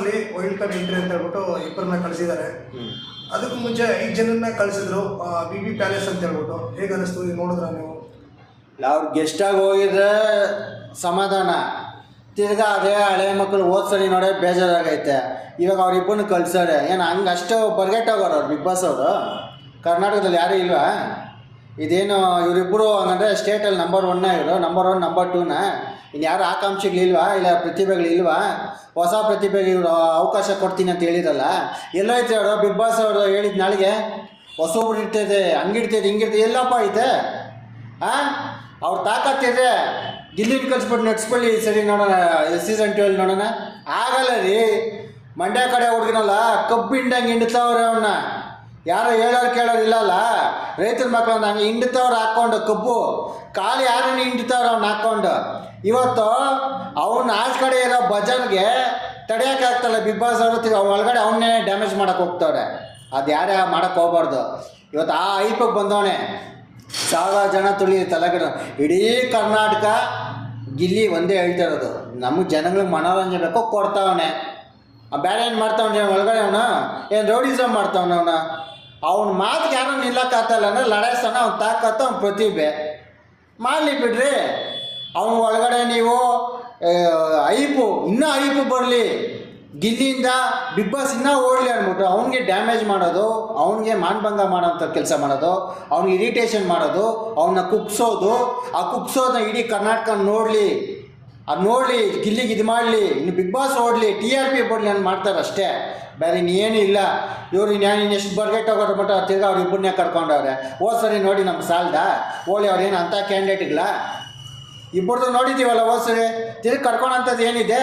ಅಲ್ಲಿ wild card entry ಅಂತ ಹೇಳ್ಬಿಟ್ಟು ಇಬ್ಬರನ್ನ ಕಳಿಸಿದ್ದಾರೆ. ಅದಕ್ಕೂ ಮುಂಚೆ 5 ಜನನ್ನ ಕಳಿಸಿದ್ರು BB ಪ್ಯಾಲೇಸ್ ಅಂತ ಹೇಳ್ಬಿಟ್ಟು. ಹೇಗೆ ಅನ್ನಿಸ್ತು ಈಗ ನೋಡಿದ್ರ ನೀವು? ಅವ್ರು ಗೆಸ್ಟಾಗಿ ಹೋಗಿದ್ರೆ ಸಮಾಧಾನ, ತಿರ್ಗಾ ಅದೇ ಹಳೆ ಮಕ್ಕಳು ಸರಿ ನೋಡೇ ಬೇಜಾರಾಗೈತೆ. ಇವಾಗ ಅವ್ರಿಬ್ಬರನ್ನ ಕಳ್ಸೋರೆ ಏನು ಹಂಗೆ ಅಷ್ಟು ಬರ್ಗೆಟ್ಟೋಗೋರು ಅವ್ರು ಬಿಗ್ ಬಾಸ್ ಅವರು. ಕರ್ನಾಟಕದಲ್ಲಿ ಯಾರೂ ಇಲ್ವಾ? ಇದೇನು ಇವರಿಬ್ಬರು ಹಂಗಂದರೆ ಸ್ಟೇಟಲ್ಲಿ ನಂಬರ್ 1 ಇವರು, ನಂಬರ್ 1 ನಂಬರ್ 2ನ ಇನ್ನು ಯಾರು ಆಕಾಂಕ್ಷಿಗಳಿಲ್ವಾ? ಇಲ್ಲ ಪ್ರತಿಭೆಗಳಿಲ್ವಾ? ಹೊಸ ಪ್ರತಿಭೆಗೆ ಇವರು ಅವಕಾಶ ಕೊಡ್ತೀನಿ ಅಂತ ಹೇಳಿರಲ್ಲ, ಎಲ್ಲೈತೆ ಅವರು? ಬಿಗ್ ಬಾಸ್ ಅವರು ಹೇಳಿದ ನಾಳೆಗೆ ಹೊಸೊಬ್ರು ಇರ್ತೈತೆ, ಹಂಗಿರ್ತೈತೆ ಹಿಂಗಿರ್ತೈತೆ, ಎಲ್ಲಪ್ಪ ಐತೆ? ಅವ್ರು ತಾಕತ್ತಿದೆ ಗಿಲ್ಲಿನ ಕಲ್ಸ್ಬಿಟ್ಟು ನಡ್ಸ್ಕೊಳ್ಳಿ ಸರಿ ನೋಡೋಣ, ಸೀಸನ್ 12 ನೋಡೋಣ. ಆಗಲ್ಲ ರೀ. ಮಂಡ್ಯ ಕಡೆ ಹುಡುಗಿನಲ್ಲ ಕಬ್ಬಿಂಡಂಗೆ ಹಿಂಡ್ತಾವ್ರೆ ಅವನ್ನ. ಯಾರು ಹೇಳೋರು ಕೇಳೋರು ಇಲ್ಲಲ್ಲ. ರೈತರ ಮಕ್ಕಳನ್ನ ಹಂಗೆ ಹಿಂಡ್ತವ್ರು ಹಾಕ್ಕೊಂಡು ಕಬ್ಬು ಕಾಲು ಯಾರನ್ನ ಹಿಂಡ್ತಾವ್ರು ಅವ್ನು ಹಾಕ್ಕೊಂಡು. ಇವತ್ತು ಅವನ್ನ ಆಚೆ ಕಡೆ ಇರೋ ಬಜಾರ್ಗೆ ತಡೆಯೋಕ್ಕಾಗ್ತಲ್ಲ ಬಿಗ್ ಬಾಸ್ ಅವರು. ಒಳಗಡೆ ಅವನ್ನೇ ಡ್ಯಾಮೇಜ್ ಮಾಡೋಕ್ಕೆ ಹೋಗ್ತವ್ರೆ. ಅದು ಯಾರೇ ಮಾಡೋಕ್ಕೆ ಹೋಗ್ಬಾರ್ದು. ಇವತ್ತು ಆ ಐಪಕ್ಕೆ ಬಂದವನೇ 1000 ಜನ ತುಳಿ ತಲೆಗಡೆ. ಇಡೀ ಕರ್ನಾಟಕ ಗಿಲ್ಲಿ ಒಂದೇ ಹೇಳ್ತಾ ಇರೋದು, ನಮಗೆ ಜನಗಳಿಗೆ ಮನೋರಂಜನೆ ಬೇಕೋ ಕೊಡ್ತಾವನೆ. ಬೇರೆ ಏನು ಮಾಡ್ತಾವನೆ ಒಳಗಡೆ? ಅವನು ಏನು ರೌಡಿಸಮ್ ಮಾಡ್ತಾವನ? ಅವನ ಮಾತಿಗೆ ಯಾರೋ ನಿಲ್ಲಕ್ಕಾಗ್ತಾಯಿಲ್ಲ ಅಂದರೆ ಲಡಾಯಿಸ್ತಾನೆ. ಅವ್ನು ತಾಕತ್ತು, ಅವ್ನ ಪ್ರತಿಭೆ ಮಾಡಲಿ ಬಿಡ್ರಿ. ಅವನ ಒಳಗಡೆ ನೀವು ಇನ್ನೂ ಐಪು ಬರಲಿ, ಗಿಲ್ಲಿಯಿಂದ ಬಿಗ್ ಬಾಸ್ ಇನ್ನೂ ಓಡಲಿ ಅಂದ್ಬಿಟ್ಟು ಅವ್ನಿಗೆ ಡ್ಯಾಮೇಜ್ ಮಾಡೋದು, ಅವ್ನಿಗೆ ಮಾನಭಂಗ ಮಾಡೋಂಥ ಕೆಲಸ ಮಾಡೋದು, ಅವ್ನಿಗೆ ಇರಿಟೇಷನ್ ಮಾಡೋದು, ಅವನ್ನ ಕುಗ್ಸೋದು. ಆ ಕುಗ್ಸೋದನ್ನ ಇಡೀ ಕರ್ನಾಟಕ ನೋಡಲಿ, ಅದು ನೋಡಲಿ, ಗಿಲ್ಲಿಗೆ ಇದು ಮಾಡಲಿ, ಇನ್ನು ಬಿಗ್ ಬಾಸ್ ಓಡಲಿ, TRP ಬರಲಿ ಅಂತ ಮಾಡ್ತಾರೆ ಅಷ್ಟೇ. ಬೇರೆ ಇನ್ನೇನು ಇಲ್ಲ. ಇವ್ರು ಇನ್ನು ಎಷ್ಟು ಬರ್ಗೆಟ್ ಹೋಗೋರು ಬಿಟ್ಟು ತಿರ್ಗಿ ಅವ್ರು ಇಬ್ಬರನ್ನೇ ಕರ್ಕೊಂಡವ್ರೆ. ಸರಿ ನೋಡಿ ನಮ್ಮ ಸಾಲ್ದ ಓಲಿ ಅವ್ರೇನು ಅಂಥ ಕ್ಯಾಂಡಿಡೇಟ್ಗಳ ಇಬ್ಬರದು ನೋಡಿದ್ದೀವಲ್ಲ. ಸರಿ ತಿರ್ಗಿ ಕರ್ಕೊಳಂಥದ್ದು ಏನಿದೆ?